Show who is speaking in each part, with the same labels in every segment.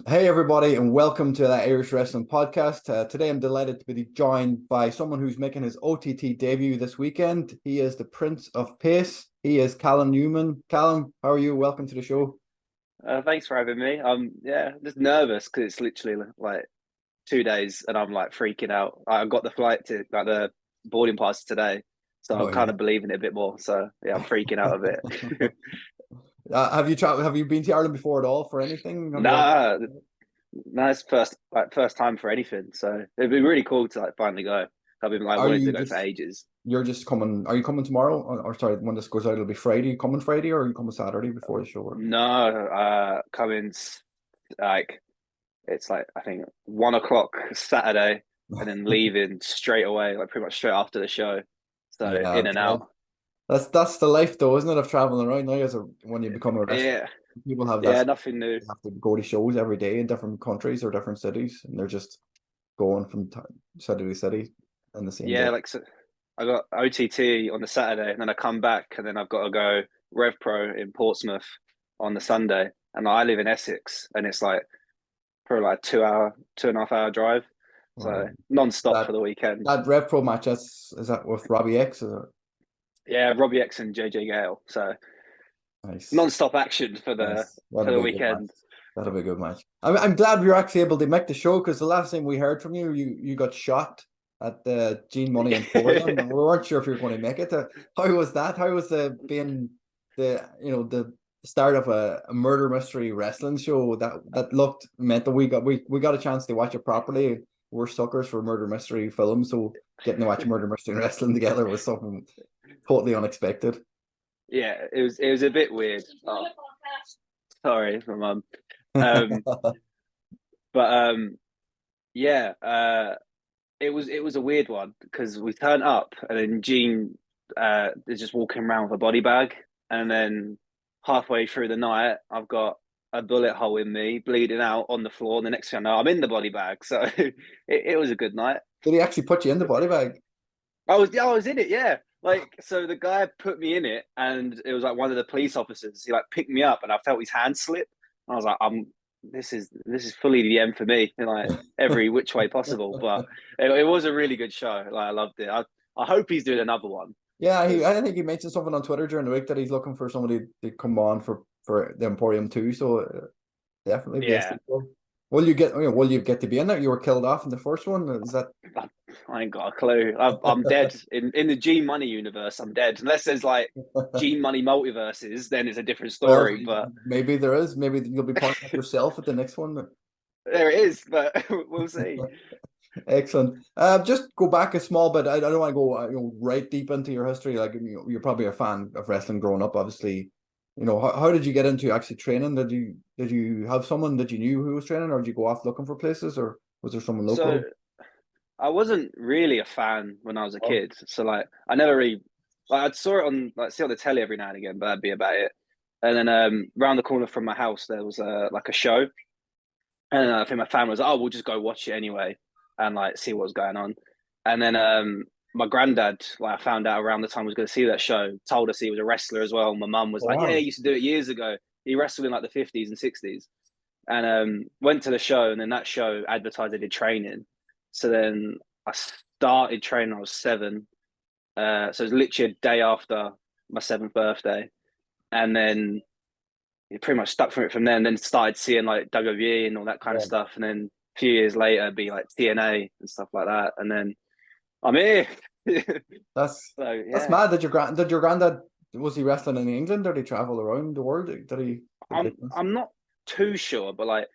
Speaker 1: Hey everybody, and welcome to the Irish Wrestling Podcast. Today I'm delighted to be joined by someone who's making his OTT debut this weekend. He is the Prince of Pace. He is Callum Newman. Callum, how are you? Welcome to the show.
Speaker 2: Thanks for having me. Just nervous because it's literally like 2 days and I'm like freaking out. I got the flight to like the boarding pass today, so
Speaker 1: Oh
Speaker 2: I'm kind
Speaker 1: yeah.
Speaker 2: of believing it a bit more. So yeah, I'm freaking out a bit.
Speaker 1: Have you traveled? Have you been to Ireland before at all for anything? Have you ever?
Speaker 2: Nah, nah, it's first time for anything. So it'd be really cool to like finally go. I've been like
Speaker 1: Are
Speaker 2: wanting to
Speaker 1: you
Speaker 2: go for
Speaker 1: just?
Speaker 2: ages.
Speaker 1: You're just coming? Are you coming tomorrow? Or sorry, when this goes out, it'll be Friday. You coming Friday, or are you coming Saturday before the show?
Speaker 2: No, coming like it's like I think 1 o'clock Saturday, and then leaving straight away, like pretty much straight after the show. So
Speaker 1: Yeah,
Speaker 2: in and out.
Speaker 1: that's the life though, isn't it? Of traveling around now when you become a wrestler,
Speaker 2: Yeah,
Speaker 1: people have that.
Speaker 2: yeah, nothing new.
Speaker 1: They have to go to shows every day in different countries or different cities, and they're just going from city to city in the same
Speaker 2: Yeah,
Speaker 1: day.
Speaker 2: like so I got OTT on the Saturday, and then I come back, and then I've got to go Rev Pro in Portsmouth on the Sunday, and I live in Essex, and it's like probably like 2 hour, 2.5 hour drive,
Speaker 1: Right.
Speaker 2: so non-stop
Speaker 1: That
Speaker 2: for the weekend.
Speaker 1: that Rev Pro match, is that with Robbie X? Is it?
Speaker 2: Yeah, Robbie X and JJ Gale, so
Speaker 1: Nice,
Speaker 2: non-stop action for the
Speaker 1: nice. That'll
Speaker 2: for the
Speaker 1: be a good match.
Speaker 2: weekend.
Speaker 1: That'll be a good match. I'm glad we were actually able to make the show because the last thing we heard from you, you got shot at the Gene Money Emporium, and we weren't sure if you were going to make it. How was that? How was the being the start of a murder mystery wrestling show that looked meant that we got a chance to watch it properly. We're suckers for murder mystery films, so getting to watch murder mystery wrestling together was something totally unexpected.
Speaker 2: Yeah, it was a bit weird. Oh, sorry, my mum. Um, but yeah, it was a weird one because we turned up and then Gene is just walking around with a body bag, and then halfway through the night I've got a bullet hole in me, bleeding out on the floor. And the next thing I know, I'm in the body bag. So it was a good night.
Speaker 1: Did he actually put you in the body bag?
Speaker 2: I was in it, yeah. Like so, the guy put me in it, and it was like one of the police officers. He like picked me up, and I felt his hand slip. And I was like, "I'm this is fully the end for me in like every which way possible." But it was a really good show. Like I loved it. I hope he's doing another one
Speaker 1: Yeah,
Speaker 2: because
Speaker 1: I think he mentioned something on Twitter during the week that he's looking for somebody to come on for the Emporium too. So definitely be a
Speaker 2: yeah,
Speaker 1: sequel. Will you get to be in it? You were killed off in the first one. Is that
Speaker 2: I ain't got a clue. I'm dead in the G Money universe. I'm dead unless there's like G Money multiverses. Then it's a different
Speaker 1: well,
Speaker 2: story. But
Speaker 1: maybe there is. Maybe you'll be partnering up yourself at the next one.
Speaker 2: there it is. But we'll see.
Speaker 1: Excellent. Just go back a small bit. I don't want to go right deep into your history. Like you're probably a fan of wrestling growing up, obviously. How did you get into actually training? Did you have someone that you knew who was training, or did you go off looking for places, or was there someone
Speaker 2: So
Speaker 1: local?
Speaker 2: I wasn't really a fan when I was a
Speaker 1: Oh,
Speaker 2: kid. So like I never really like I saw it on like see on the telly every now and again, but that'd be about it. And then round the corner from my house there was like a show, and I think my family was like, oh, we'll just go watch it anyway and like see what's going on. And then my granddad, like I found out around the time I was going to see that show, told us he was a wrestler as well. My mum was like, yeah, he
Speaker 1: wow.
Speaker 2: used to do it years ago. He wrestled in like the 50s and 60s, and went to the show, and then that show advertised they did training. So then I started training. I was 7, so it was literally a day after my 7th birthday, and then it pretty much stuck from it from there. And then started seeing like WWE and all that kind of
Speaker 1: Yeah.
Speaker 2: stuff, and then a few years later, be like TNA and stuff like that. And then I'm here. So
Speaker 1: That's
Speaker 2: yeah,
Speaker 1: mad. Did your granddad was he wrestling in England, or did he travel around the world? Did he?
Speaker 2: I'm not too sure, but like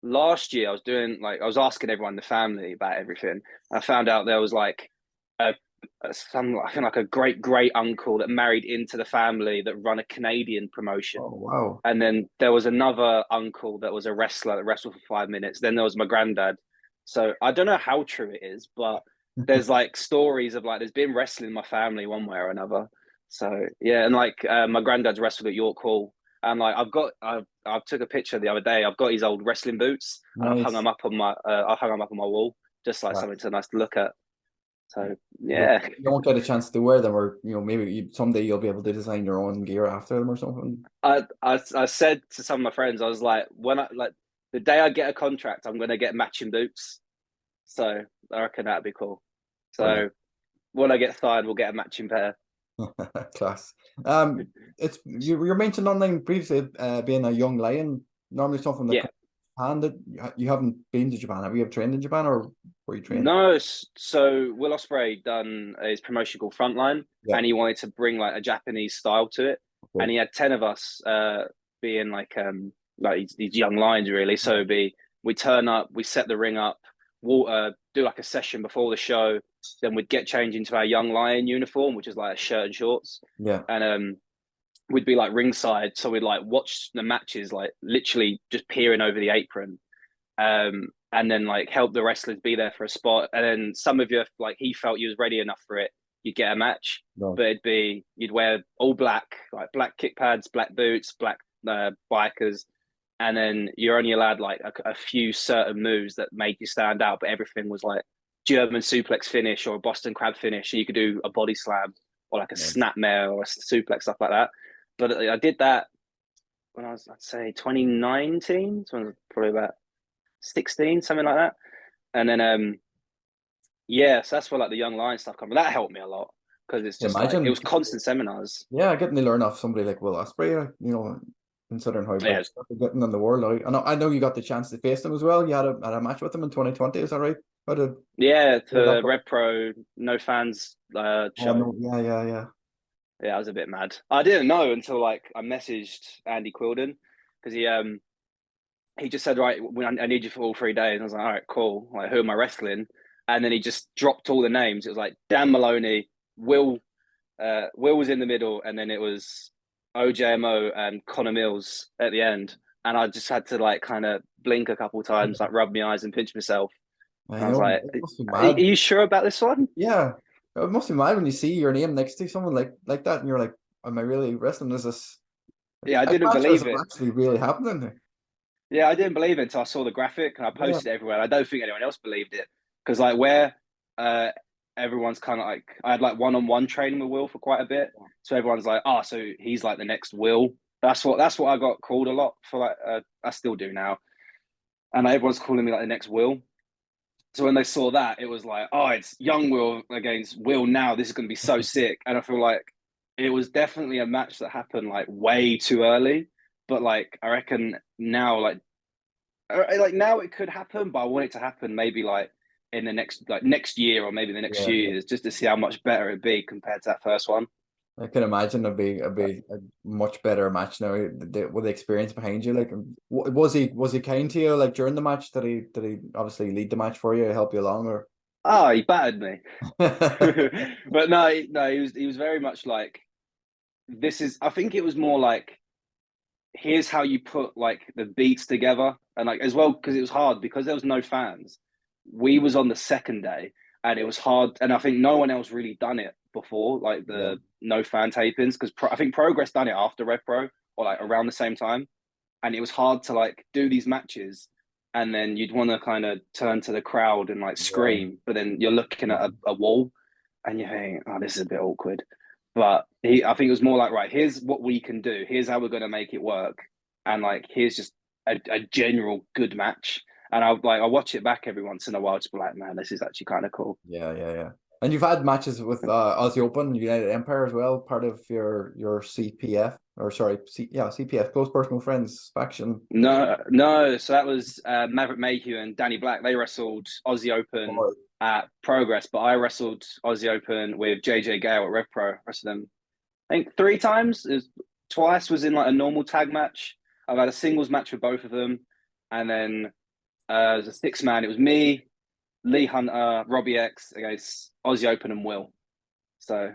Speaker 2: last year, I was doing like I was asking everyone in the family about everything. I found out there was like a, some I think like a great uncle that married into the family that run a Canadian
Speaker 1: Oh
Speaker 2: promotion,
Speaker 1: wow.
Speaker 2: and then there was another uncle that was a wrestler that wrestled for 5 minutes. Then there was my granddad. So I don't know how true it is, but there's like stories of like there's been wrestling in my family one way or another. So yeah, and like my granddad's wrestled at York Hall, and like I took a picture the other day. I've got his old wrestling boots, and
Speaker 1: Nice.
Speaker 2: I hung them up on my wall, just like something so nice to look at. So
Speaker 1: You,
Speaker 2: yeah,
Speaker 1: you don't get a chance to wear them, or maybe someday you'll be able to design your own gear after them or something.
Speaker 2: I said to some of my friends, I was like, when I like the day I get a contract, I'm gonna get matching boots. So I reckon that'd be cool.
Speaker 1: Brilliant.
Speaker 2: So when I get signed, we'll get a matching pair.
Speaker 1: Class. It's you mentioned online previously, being a young lion. Normally something that
Speaker 2: Yeah.
Speaker 1: comes to Japan, that you haven't been to Japan. Have you ever trained in Japan, or were you trained?
Speaker 2: No, so Will Ospreay done his promotion called Frontline,
Speaker 1: Yeah.
Speaker 2: and he wanted to bring like a Japanese style to it, and
Speaker 1: Okay.
Speaker 2: he had 10 of us, being like these young lions really. So
Speaker 1: Yeah.
Speaker 2: it'd be we turn up, we set the ring up, we'll do like a session before the show, then we'd get changed into our young lion uniform, which is like a shirt and shorts,
Speaker 1: Yeah.
Speaker 2: and we'd be like ringside, so we'd like watch the matches, like literally just peering over the apron, and then like help the wrestlers be there for a spot. And then some of you, like he felt you was ready enough for it, you'd get a match.
Speaker 1: No.
Speaker 2: But it'd be you'd wear all black, like black kick pads, black boots, black bikers, and then you're only allowed like a few certain moves that made you stand out. But everything was like German suplex finish or a Boston crab finish. You could do a body slam or like a
Speaker 1: Nice.
Speaker 2: snapmare or a suplex, stuff like that. But I did that when I was, I'd say 2019, so I was probably about 16, something like that. And then yeah, so that's where like the young lion stuff come. But that helped me a lot because it's just like it
Speaker 1: Imagine.
Speaker 2: was constant seminars.
Speaker 1: Yeah, getting to learn off somebody like Will Ospreay, considering how
Speaker 2: Yeah,
Speaker 1: big stuff he's getting in the world. I know you got the chance to face them as well. You had a match with them in 2020, is that right?
Speaker 2: yeah,
Speaker 1: How did that
Speaker 2: to
Speaker 1: go?
Speaker 2: Red Pro no fans
Speaker 1: Oh
Speaker 2: show.
Speaker 1: no, yeah.
Speaker 2: Yeah, I was a bit mad. I didn't know until like I messaged Andy Quilden because he just said, right, I need you for all 3 days. And I was like, all right, cool. Like, who am I wrestling? And then he just dropped all the names. It was like Dan Maloney, Will was in the middle, and then it was OJMO and Connor Mills at the end. And I just had to like kind of blink a couple times, like rub my eyes and pinch myself.
Speaker 1: I
Speaker 2: And I was
Speaker 1: know,
Speaker 2: like,
Speaker 1: it must be
Speaker 2: are
Speaker 1: mad.
Speaker 2: you sure about this one?
Speaker 1: Yeah, it must be mad when you see your name next to someone like that, and you're like, "Am I really wrestling? Is this
Speaker 2: Yeah, I
Speaker 1: a
Speaker 2: didn't
Speaker 1: match, or is
Speaker 2: believe
Speaker 1: it
Speaker 2: it.
Speaker 1: actually really happening?"
Speaker 2: Yeah, I didn't believe it until I saw the graphic and I
Speaker 1: Yeah,
Speaker 2: posted it everywhere. I don't think anyone else believed it because like where uh, everyone's kind of like I had like one-on-one training with Will for quite a bit, so everyone's like, oh, so he's like the next Will. That's what I got called a lot for. Like I still do now, and everyone's calling me like the next Will. So when they saw that, it was like, oh, it's young Will against Will now. This is going to be so sick, and I feel like it was definitely a match that happened like way too early. But like I reckon now, like now it could happen, but I want it to happen maybe like in the next year or maybe the next
Speaker 1: yeah,
Speaker 2: few
Speaker 1: yeah.
Speaker 2: years, just to see how much better it'd be compared to that first one.
Speaker 1: I can imagine it'd
Speaker 2: But
Speaker 1: be a much better match now, with the experience behind you. Like, was he kind to you like during the match? Did he obviously lead the match for you, help you along, or?
Speaker 2: oh, he battered me. But no, he was very much like this is. I think it was more like here's how you put like the beats together and like as well because it was hard because there was no fans. We was on the second day and it was hard, and I think no one else really done it before, like
Speaker 1: Yeah,
Speaker 2: the no fan tapings because I think Progress done it after Red Pro or like around the same time, and it was hard to like do these matches. And then you'd want to kind of turn to the crowd and like
Speaker 1: yeah,
Speaker 2: scream, but then you're looking at a wall and you think, oh, this is a bit awkward. But I think it was more like, right, here's what we can do. Here's how we're going to make it work. And like, here's just a general good match. And I watch it back every once in a while, just be like, man, this is actually kind of cool.
Speaker 1: yeah. And you've had matches with Aussie Open, United Empire as well, part of your CPF, or sorry, CPF, close personal friends faction.
Speaker 2: No. So that was Maverick Mayhew and Danny Black. They wrestled Aussie Open
Speaker 1: Oh,
Speaker 2: at Progress, but I wrestled Aussie Open with JJ Gale at Rev Pro. Wrestled them, I think 3 times. Twice was in like a normal tag match. I've had a singles match with both of them, and then as a 6-man, it was me, Lee Hunter, Robbie X against Aussie Open and Will. So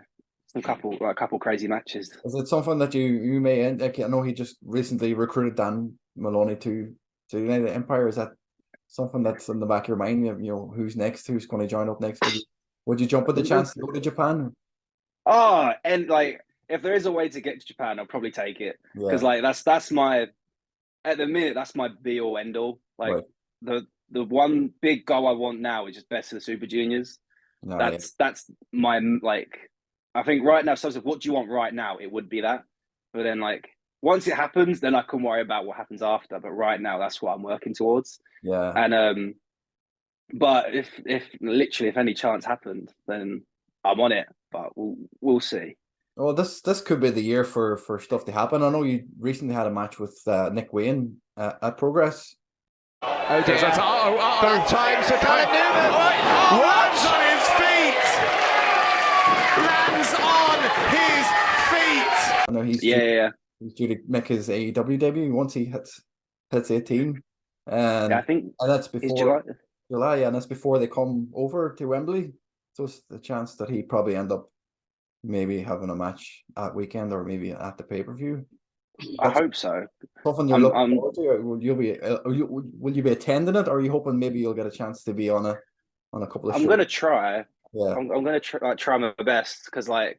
Speaker 2: a couple crazy matches.
Speaker 1: is it something that you may end? Like, I know he just recently recruited Dan Maloney to United Empire. Is that something that's in the back of your mind? Who's next? Who's going to join up next? Would you jump at the chance to go to Japan?
Speaker 2: Oh, and like if there is a way to get to Japan, I'll probably take it because
Speaker 1: Yeah,
Speaker 2: like that's my at the minute that's my be all end all. Like
Speaker 1: right.
Speaker 2: the one big goal I want now is just best of the Super Juniors.
Speaker 1: No, yeah,
Speaker 2: That's my like. I think right now, so what do you want right now? It would be that, but then like once it happens, then I can worry about what happens after. But right now, that's what I'm working towards.
Speaker 1: Yeah.
Speaker 2: And but if any chance happened, then I'm on it. But we'll see.
Speaker 1: Well, this could be the year for stuff to happen. I know you recently had a match with Nick Wayne at Progress.
Speaker 3: Oh dear. Third time to Callum Newman. Lands on his feet. Lands on his feet.
Speaker 1: I know he's he's due to make his AEW debut once he hits 18, and
Speaker 2: I think
Speaker 1: that's
Speaker 2: it's
Speaker 1: before July, and that's before they come over to Wembley. So it's the chance that he probably end up maybe having a match at weekend or maybe at the pay-per-view.
Speaker 2: I hope so.
Speaker 1: Something you're looking forward to. Will you be attending it, or are you hoping maybe you'll get a chance to be on a couple of shows?
Speaker 2: I'm gonna try.
Speaker 1: Yeah,
Speaker 2: I'm gonna try my best because I've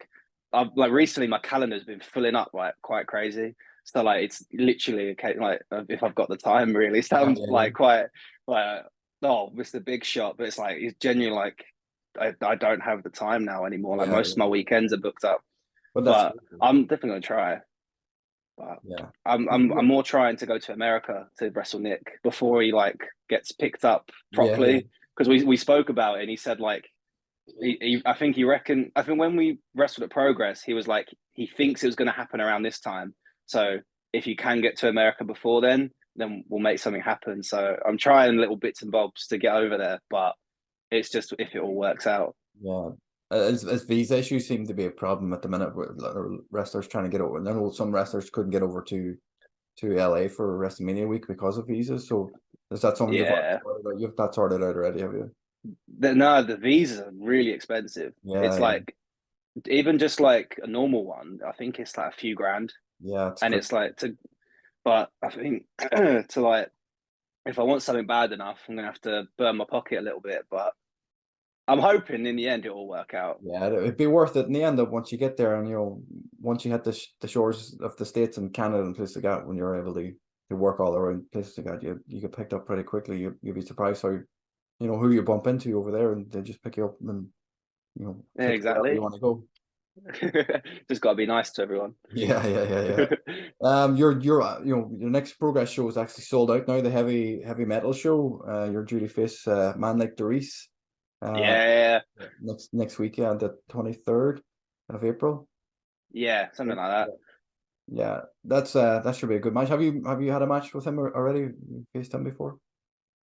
Speaker 2: recently my calendar's been filling up like quite crazy. So like it's literally like if I've got the time, really. It sounds quite like oh, Mr. Big Shot, but it's like it's genuinely like I don't have the time now anymore. Like most of my weekends are booked up. But I'm definitely gonna try. But I'm more trying to go to America to wrestle Nick before he like gets picked up properly because we spoke about it and he said like I think when we wrestled at Progress he was like he thinks it was going to happen around this time, so if you can get to America before then we'll make something happen. So I'm trying little bits and bobs to get over there, but it's just if it all works out.
Speaker 1: Yeah. As visa issues seem to be a problem at the minute with wrestlers trying to get over. I know some wrestlers couldn't get over to LA for WrestleMania week because of visas. So is that something you've that sorted out already, have you?
Speaker 2: No, the visas are really expensive.
Speaker 1: Yeah,
Speaker 2: it's like even just like a normal one, I think it's like a few grand.
Speaker 1: Yeah,
Speaker 2: it's like but I think to like if I want something bad enough, I'm gonna have to burn my pocket a little bit. But I'm hoping in the end it will work out.
Speaker 1: Yeah, it'd be worth it in the end. Once you get there, and once you hit the shores of the States and Canada and places like that, when you're able to work all around places like that, you get picked up pretty quickly. You'll be surprised how who you bump into over there, and they just pick you up and
Speaker 2: exactly
Speaker 1: you want to go.
Speaker 2: Just got to be nice to everyone.
Speaker 1: Yeah. Your next Progress show is actually sold out now. The heavy metal show. You're due to face Man Like Doris. Next weekend, the 23rd of April.
Speaker 2: Yeah, something like that.
Speaker 1: Yeah, that should be a good match. Have you had a match with him already? You faced him before?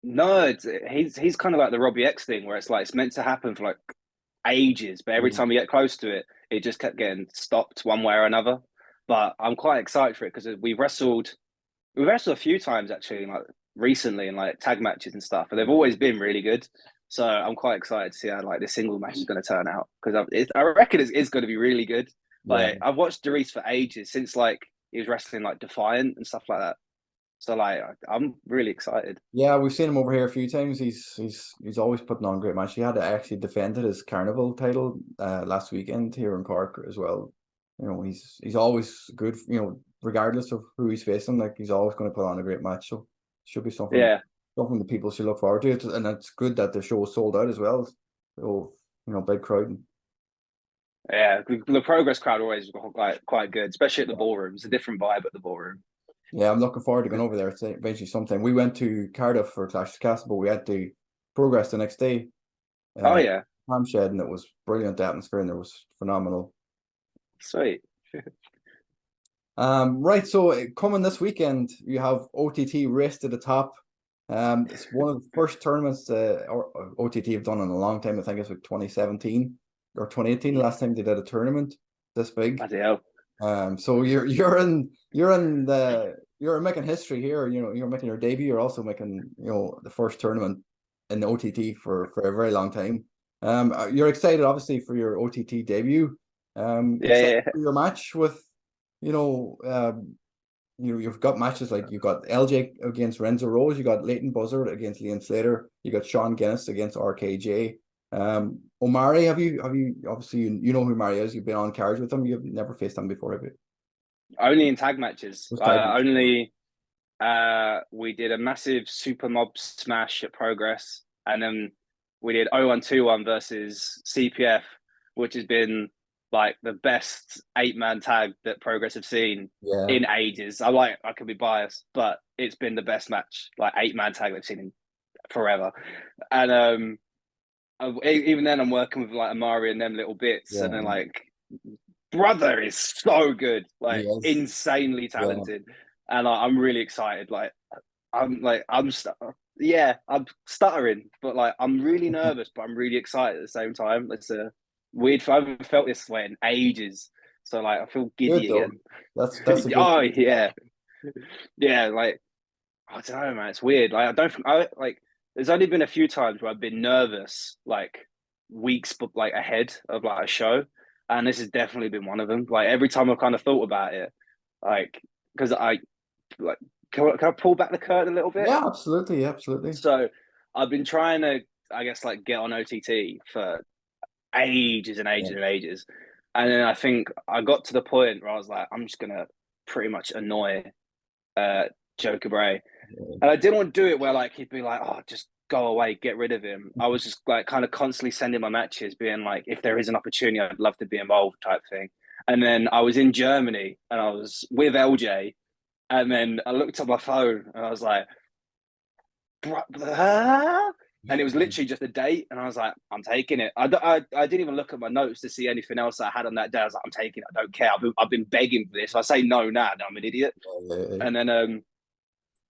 Speaker 2: No, he's kind of like the Robbie X thing, where it's like it's meant to happen for like ages, but every time we get close to it, it just kept getting stopped one way or another. But I'm quite excited for it because we wrestled a few times actually, like recently in like tag matches and stuff, and they've always been really good. So I'm quite excited to see how like this single match is going to turn out because I reckon it's going to be really good. Like I've watched Doris for ages since like he was wrestling like Defiant and stuff like that. So like I'm really excited.
Speaker 1: Yeah, we've seen him over here a few times. He's always putting on great matches. He had actually defended his Carnival title last weekend here in Cork as well. He's always good. Regardless of who he's facing, like he's always going to put on a great match. So it should be something. Yeah. Something that people should look forward to, and it's good that the show is sold out as well. So big crowd.
Speaker 2: Yeah, the Progress crowd always quite good, especially at the ballroom. It's a different vibe at the ballroom.
Speaker 1: Yeah, I'm looking forward to going over there eventually sometime. We went to Cardiff for Clash of Castle, but we had to Progress the next day. Hamshed, and it was brilliant atmosphere, and it was phenomenal.
Speaker 2: Sweet.
Speaker 1: Right, so coming this weekend, you have OTT Race to the Top. It's one of the first tournaments OTT have done in a long time. I think it's like 2017 or 2018. The last time they did a tournament this big. So you're making history here. You're making your debut. You're also making the first tournament in the OTT for a very long time. You're excited obviously for your OTT debut. Excited for your match with you've got matches like you've got LJ against Renzo Rose, you got Leighton Buzzard against Liam Slater, you got Sean Guinness against RKJ. Omari, have you obviously you know who Omari is, you've been on cards with him, you've never faced him before, have you?
Speaker 2: Only in tag matches. We did a massive super mob smash at Progress, and then we did 0121 versus CPF, which has been like the best 8-man tag that Progress have seen
Speaker 1: Yeah.
Speaker 2: in ages. I could be biased, but it's been the best match, like 8-man tag they've seen in forever. And even then, I'm working with like Amari and them little bits, and then like brother is so good, like insanely talented, and I'm really excited. Like I'm stuttering, but like I'm really nervous, but I'm really excited at the same time. It's a weird. I haven't felt this way in ages, so like I feel giddy again.
Speaker 1: That's a good
Speaker 2: Oh yeah, yeah. Like I don't know, man. It's weird. Like I like. There's only been a few times where I've been nervous, like weeks, but like ahead of like a show, and this has definitely been one of them. Like every time I've kind of thought about it, like because I like can I pull back the curtain a little bit?
Speaker 1: Yeah, absolutely, absolutely.
Speaker 2: So I've been trying to, I guess, like get on OTT for ages and ages and ages, and then I think I got to the point where I was like, I'm just gonna pretty much annoy Njpw. And I didn't want to do it where like he'd be like, oh, just go away, get rid of him. I was just like kind of constantly sending my matches, being like, if there is an opportunity, I'd love to be involved type thing. And then I was in Germany and I was with LJ, and then I looked at my phone and I was like, and it was literally just a date, and I was like, I'm taking it. I didn't even look at my notes to see anything else that I had on that day. I was like, I'm taking it. I don't care. I've been begging for this. If I say no now, I'm an idiot. And then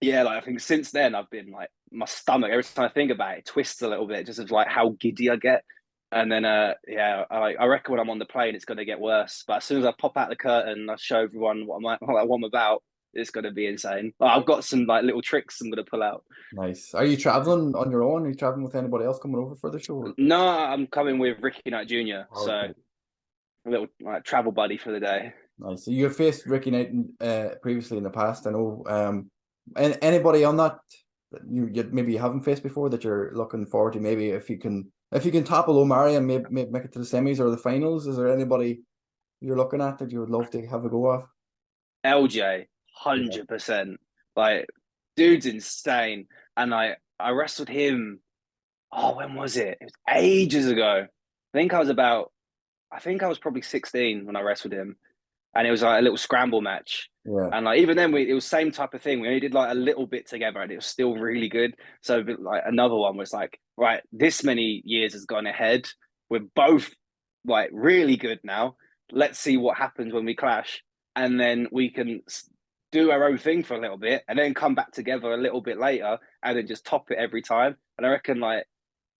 Speaker 2: yeah, like I think since then I've been like my stomach every time I think about it twists a little bit just of like how giddy I get. And then yeah, I reckon when I'm on the plane it's gonna get worse. But as soon as I pop out the curtain and I show everyone what I'm about, it's gonna be insane. Like, I've got some like little tricks I'm gonna pull out.
Speaker 1: Nice. Are you traveling on your own? Are you traveling with anybody else coming over for the show?
Speaker 2: No, I'm coming with Ricky Knight Jr.
Speaker 1: Okay.
Speaker 2: So a little like travel buddy for the day.
Speaker 1: Nice. So you've faced Ricky Knight previously in the past. I know. And anybody on that you maybe you haven't faced before that you're looking forward to? Maybe if you can topple Omari and maybe make it to the semis or the finals. Is there anybody you're looking at that you would love to have a go of?
Speaker 2: LJ, 100%. Like, dude's insane. And I wrestled him. Oh, when was it? It was ages ago. I think I was probably 16 when I wrestled him, and it was like a little scramble match.
Speaker 1: Yeah.
Speaker 2: And like even then, it was same type of thing. We only did like a little bit together, and it was still really good. So like another one was like, right, this many years has gone ahead. We're both like really good now. Let's see what happens when we clash, and then we can do our own thing for a little bit, and then come back together a little bit later, and then just top it every time. And I reckon like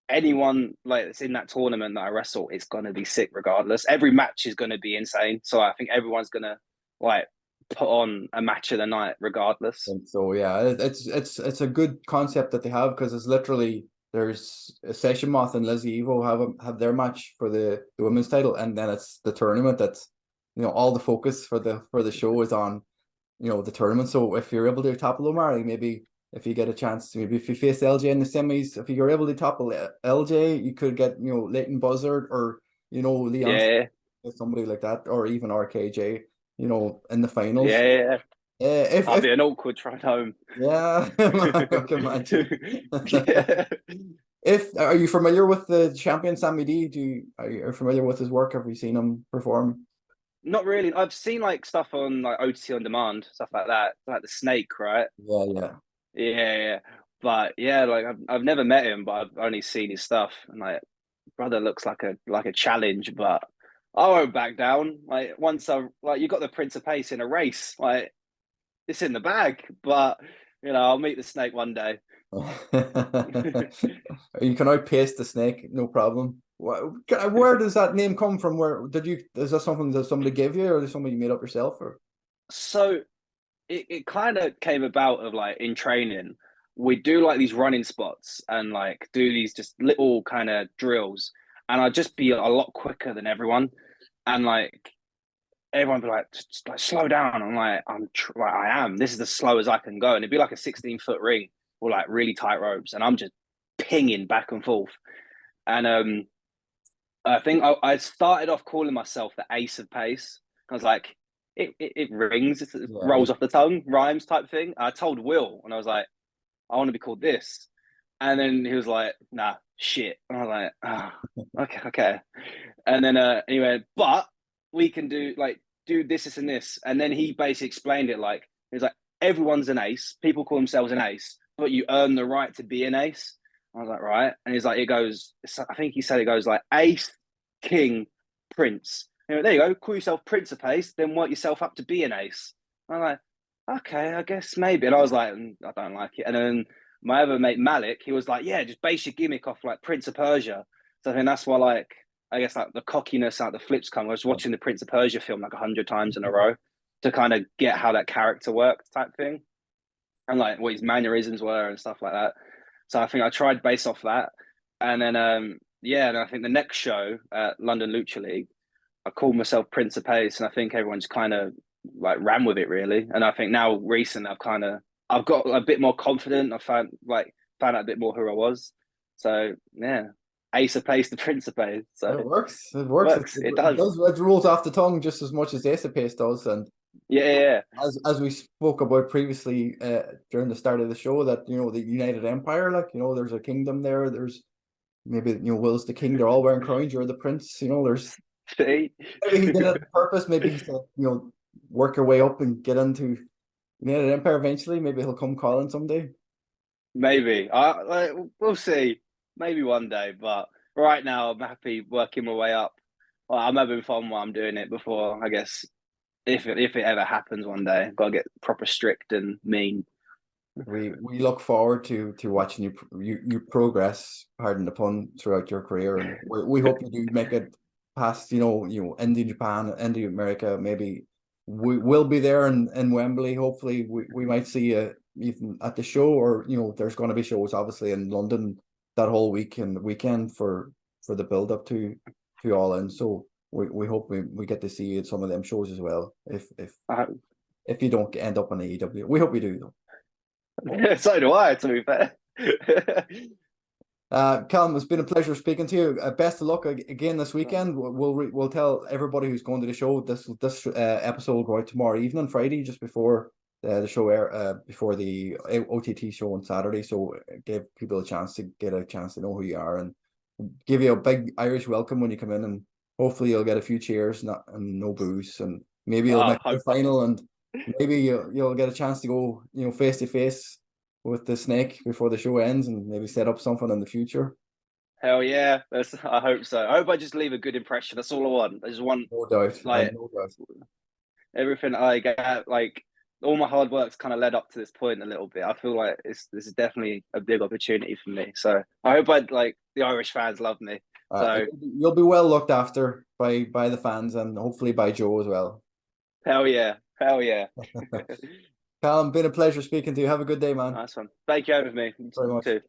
Speaker 2: anyone like that's in that tournament that I wrestle, it's gonna be sick regardless. Every match is gonna be insane. So I think everyone's gonna like put on a match of the night regardless.
Speaker 1: And so yeah, it's a good concept that they have, because it's literally there's a Session Moth and Lizzie Evo have their match for the women's title, and then it's the tournament that's all the focus for the show is on the tournament. So if you're able to topple Omari, maybe if you get a chance to, maybe if you face LJ in the semis, if you're able to topple LJ, you could get Leighton Buzzard or Leon, somebody like that, or even RKJ, in the finals.
Speaker 2: Yeah. I'll be an awkward ride home.
Speaker 1: Yeah, I can imagine. Are you familiar with the champion Sammy D? Are you familiar with his work? Have you seen him perform?
Speaker 2: Not really. I've seen like stuff on like OTT on demand, stuff like that, like the Snake, right? Yeah. But yeah, like I've never met him, but I've only seen his stuff, and like brother looks like a challenge, but I won't back down. Like once you got the Prince of Pace in a race, like it's in the bag. But I'll meet the Snake one day.
Speaker 1: You can outpace the Snake, no problem. Where does that name come from? Is that something that somebody gave you, or is something you made up yourself? Or
Speaker 2: so it kind of came about of like in training, we do like these running spots and like do these just little kind of drills, and I'd just be a lot quicker than everyone, and like everyone would be like, just like slow down. I'm like, I am. This is as slow as I can go, and it'd be like a 16-foot ring or like really tight ropes, and I'm just pinging back and forth, and I think I started off calling myself the Ace of Pace. I was like, it rings, it rolls off the tongue, rhymes type thing. I told Will, and I was like, I want to be called this. And then he was like, nah, shit. And I was like, okay. And then anyway, but we can do this and this. And then he basically explained it like, he's like, everyone's an ace. People call themselves an ace, but you earn the right to be an ace. I was like, right. And he's like, I think he said it goes like ace, king, prince. There you go. Call yourself Prince of Ace, then work yourself up to be an ace. I'm like, okay, I guess maybe. And I was like, I don't like it. And then my other mate Malik, he was like, yeah, just base your gimmick off like Prince of Persia. So I think that's why, like, I guess like the cockiness, like the flips come. I was watching the Prince of Persia film like 100 times in a row to kind of get how that character works, type thing, and like what his mannerisms were and stuff like that. So I think I tried based off that, and then and I think the next show at London Lucha League, I called myself Prince of Pace, and I think everyone's kind of like ran with it really. And I think now recently I've got a bit more confident. I found out a bit more who I was. So yeah, Ace of Pace to Prince of Pace. So
Speaker 1: it works. It works.
Speaker 2: It does.
Speaker 1: It rolls off the tongue just as much as Ace of Pace does. And
Speaker 2: yeah.
Speaker 1: As we spoke about previously during the start of the show, that the United Empire, like there's a kingdom there. There's maybe Will's the king. They're all wearing crowns. You're the prince. There's maybe he did it on purpose. Maybe he's work your way up and get into United Empire eventually. Maybe he'll come Colin someday.
Speaker 2: Maybe we'll see. Maybe one day, but right now I'm happy working my way up. Well, I'm having fun while I'm doing it. Before I guess if it ever happens one day, I've got to get proper strict and mean.
Speaker 1: We look forward to watching you progress, pardon the pun, throughout your career, and we hope you do make it past into Japan, into America. Maybe we will be there in Wembley. Hopefully we might see you even at the show, or there's going to be shows obviously in London that whole week and the weekend for the build up to All In. So we hope we get to see you at some of them shows as well. If you don't end up on AEW, we hope you do though.
Speaker 2: So do I, to be fair.
Speaker 1: Callum, it's been a pleasure speaking to you. Best of luck again this weekend. We'll tell everybody who's going to the show this episode will go out tomorrow evening, Friday, just before the show before the OTT show on Saturday. So give people a chance to know who you are, and give you a big Irish welcome when you come in, and hopefully you'll get a few cheers and no boos, and maybe you'll make the final, and maybe you'll get a chance to go face to face with the Snake before the show ends, and maybe set up something in the future.
Speaker 2: Hell yeah, I hope so. I hope I just leave a good impression. That's all I want. I just want
Speaker 1: no doubt,
Speaker 2: everything I get, like all my hard work's kind of led up to this point a little bit. I feel like this is definitely a big opportunity for me. So I hope the Irish fans love me. So
Speaker 1: you'll be well looked after by the fans, and hopefully by Joe as well.
Speaker 2: Hell yeah.
Speaker 1: Callum, been a pleasure speaking to you. Have a good day, man.
Speaker 2: Nice one. Thank you for having me.
Speaker 1: Very much.
Speaker 2: Too.